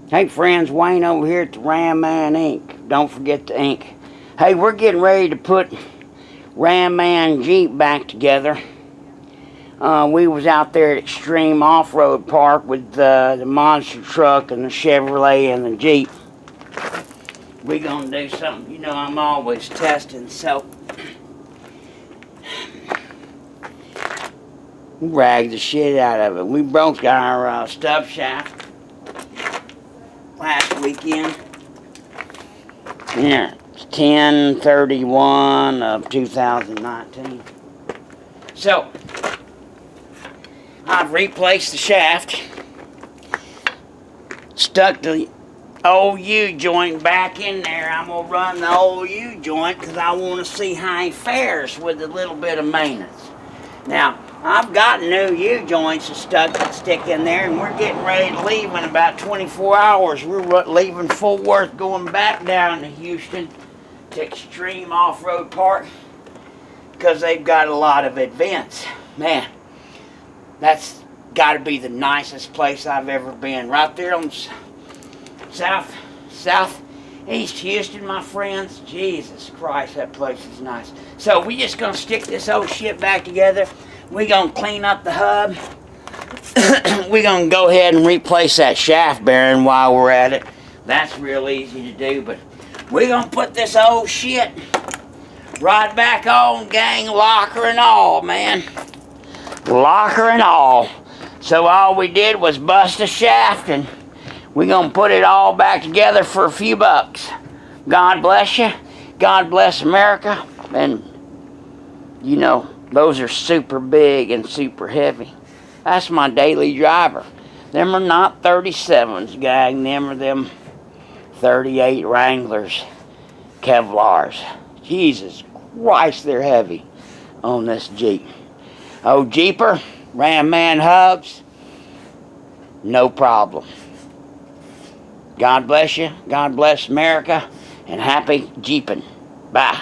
Hey friends, Wayne over here at the Ram Man Inc. Don't forget the ink. Hey, we're getting ready to put Ram Man Jeep back together. We was out there at Extreme Off-Road Park with the monster truck and the Chevrolet and the Jeep. We gonna do something, you know I'm always testing, so we ragged the shit out of it. We broke our stub shaft last weekend. Yeah, it's 10/31 of 2019. So, I've replaced the shaft, stuck the old U-joint back in there. I'm going to run the old U-joint because I want to see how he fares with a little bit of maintenance. Now, I've got new U-joints that stick in there, and we're getting ready to leave in about 24 hours. We're leaving Fort Worth, going back down to Houston to Extreme Off-Road Park because they've got a lot of events. Man, that's got to be the nicest place I've ever been. Right there on southeast Houston, my friends. Jesus Christ, that place is nice. So we just gonna stick this old shit back together. We gonna clean up the hub. We gonna go ahead and replace that shaft bearing while we're at it. That's real easy to do, but we gonna put this old shit right back on, gang, locker and all, man. Locker and all. So all we did was bust a shaft, and we're going to put it all back together for a few bucks. God bless you. God bless America. And, you know, those are super big and super heavy. That's my daily driver. Them are not 37s, gang. Them are them 38 Wranglers, Kevlars. Jesus Christ, they're heavy on this Jeep. Oh, Jeeper, Ram Man hubs, no problem. God bless you, God bless America, and happy Jeeping. Bye.